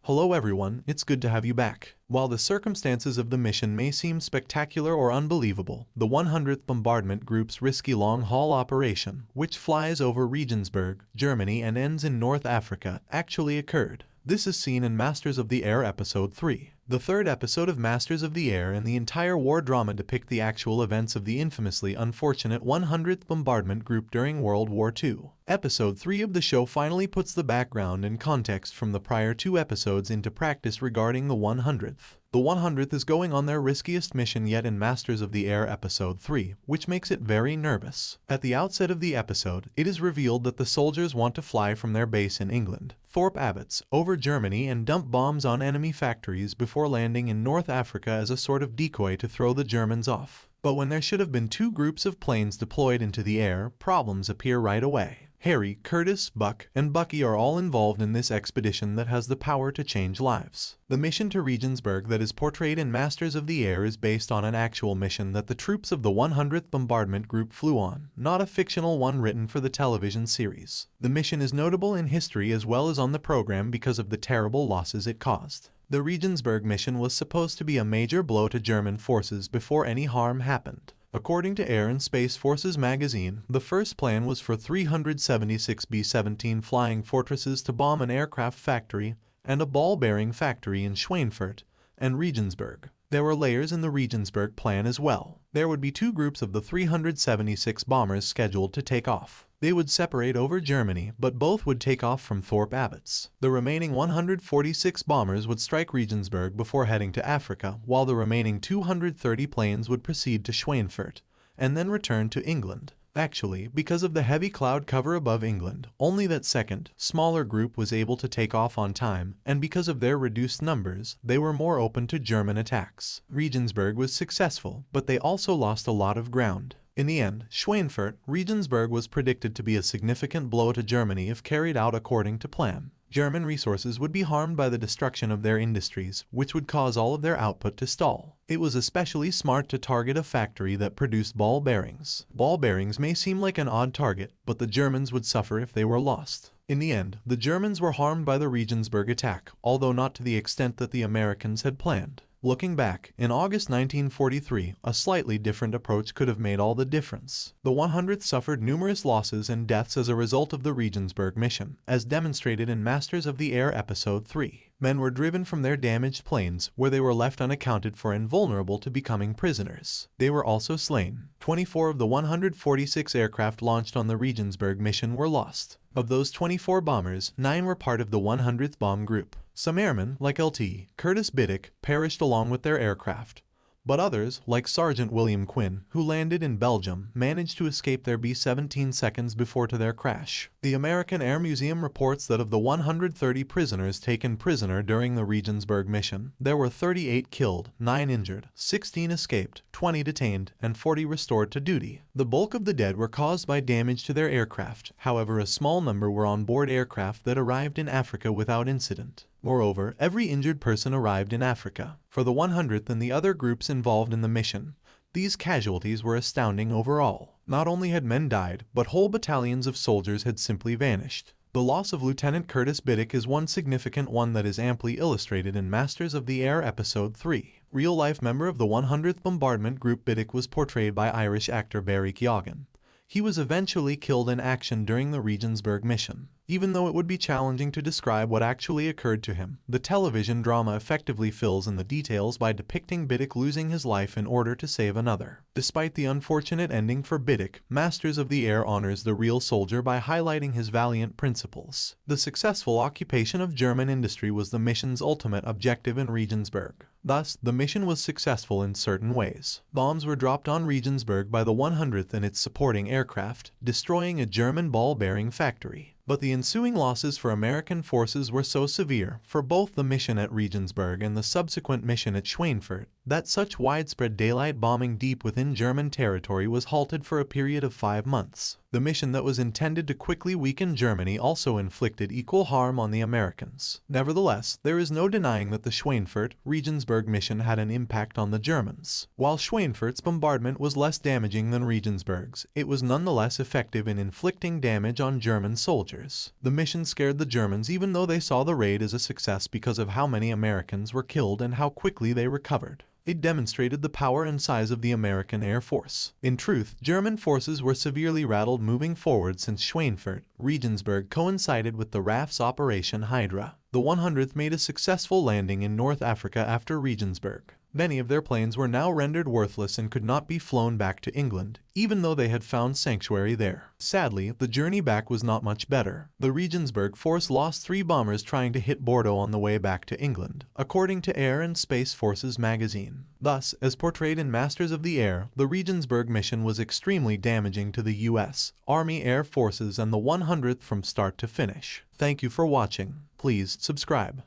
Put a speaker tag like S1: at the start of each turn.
S1: Hello everyone, it's good to have you back. While the circumstances of the mission may seem spectacular or unbelievable, the 100th Bombardment Group's risky long-haul operation, which flies over Regensburg, Germany and ends in North Africa, actually occurred. This is seen in Masters of the Air Episode 3. The third episode of Masters of the Air and the entire war drama depict the actual events of the infamously unfortunate 100th Bombardment Group during World War II. Episode 3 of the show finally puts the background and context from the prior two episodes into practice regarding the 100th. The 100th is going on their riskiest mission yet in Masters of the Air Episode 3, which makes it very nervous. At the outset of the episode, it is revealed that the soldiers want to fly from their base in England, Thorpe Abbotts, over Germany and dump bombs on enemy factories before landing in North Africa as a sort of decoy to throw the Germans off. But when there should have been two groups of planes deployed into the air, problems appear right away. Harry, Curtis, Buck, and Bucky are all involved in this expedition that has the power to change lives. The mission to Regensburg that is portrayed in Masters of the Air is based on an actual mission that the troops of the 100th Bombardment Group flew on, not a fictional one written for the television series. The mission is notable in history as well as on the program because of the terrible losses it caused. The Regensburg mission was supposed to be a major blow to German forces before any harm happened. According to Air and Space Forces magazine, the first plan was for 376 B-17 flying fortresses to bomb an aircraft factory and a ball bearing factory in Schweinfurt and Regensburg. There were layers in the Regensburg plan as well. There would be two groups of the 376 bombers scheduled to take off. They would separate over Germany, but both would take off from Thorpe Abbotts. The remaining 146 bombers would strike Regensburg before heading to Africa, while the remaining 230 planes would proceed to Schweinfurt and then return to England. Actually, because of the heavy cloud cover above England, only that second, smaller group was able to take off on time, and because of their reduced numbers, they were more open to German attacks. Regensburg was successful, but they also lost a lot of ground. In the end, Schweinfurt, Regensburg was predicted to be a significant blow to Germany if carried out according to plan. German resources would be harmed by the destruction of their industries, which would cause all of their output to stall. It was especially smart to target a factory that produced ball bearings. Ball bearings may seem like an odd target, but the Germans would suffer if they were lost. In the end, the Germans were harmed by the Regensburg attack, although not to the extent that the Americans had planned. Looking back, in August 1943, a slightly different approach could have made all the difference. The 100th suffered numerous losses and deaths as a result of the Regensburg mission, as demonstrated in Masters of the Air Episode 3. Men were driven from their damaged planes, where they were left unaccounted for and vulnerable to becoming prisoners. They were also slain. 24 of the 146 aircraft launched on the Regensburg mission were lost. Of those 24 bombers, 9 were part of the 100th Bomb Group. Some airmen, like Lt. Curtis Biddick, perished along with their aircraft. But others, like Sergeant William Quinn, who landed in Belgium, managed to escape their B-17 seconds before to their crash. The American Air Museum reports that of the 130 prisoners taken prisoner during the Regensburg mission, there were 38 killed, 9 injured, 16 escaped, 20 detained, and 40 restored to duty. The bulk of the dead were caused by damage to their aircraft, however a small number were on board aircraft that arrived in Africa without incident. Moreover, every injured person arrived in Africa. For the 100th and the other groups involved in the mission, these casualties were astounding overall. Not only had men died, but whole battalions of soldiers had simply vanished. The loss of Lieutenant Curtis Biddick is one significant one that is amply illustrated in Masters of the Air Episode 3. Real-life member of the 100th Bombardment Group, Biddick was portrayed by Irish actor Barry Keoghan. He was eventually killed in action during the Regensburg mission. Even though it would be challenging to describe what actually occurred to him, the television drama effectively fills in the details by depicting Biddick losing his life in order to save another. Despite the unfortunate ending for Biddick, Masters of the Air honors the real soldier by highlighting his valiant principles. The successful occupation of German industry was the mission's ultimate objective in Regensburg. Thus, the mission was successful in certain ways. Bombs were dropped on Regensburg by the 100th and its supporting aircraft, destroying a German ball-bearing factory. But the ensuing losses for American forces were so severe, for both the mission at Regensburg and the subsequent mission at Schweinfurt, that such widespread daylight bombing deep within German territory was halted for a period of 5 months. The mission that was intended to quickly weaken Germany also inflicted equal harm on the Americans. Nevertheless, there is no denying that the Schweinfurt-Regensburg mission had an impact on the Germans. While Schweinfurt's bombardment was less damaging than Regensburg's, it was nonetheless effective in inflicting damage on German soldiers. kilometers. The mission scared the Germans even though they saw the raid as a success because of how many Americans were killed and how quickly they recovered. It demonstrated the power and size of the American Air Force. In truth, German forces were severely rattled moving forward since Schweinfurt, Regensburg coincided with the RAF's Operation Hydra. The 100th made a successful landing in North Africa after Regensburg. Many of their planes were now rendered worthless and could not be flown back to England, even though they had found sanctuary there. Sadly, the journey back was not much better. The Regensburg force lost 3 bombers trying to hit Bordeaux on the way back to England, according to Air and Space Forces magazine. Thus, as portrayed in Masters of the Air, the Regensburg mission was extremely damaging to the U.S. Army Air Forces and the 100th from start to finish. Thank you for watching. Please subscribe.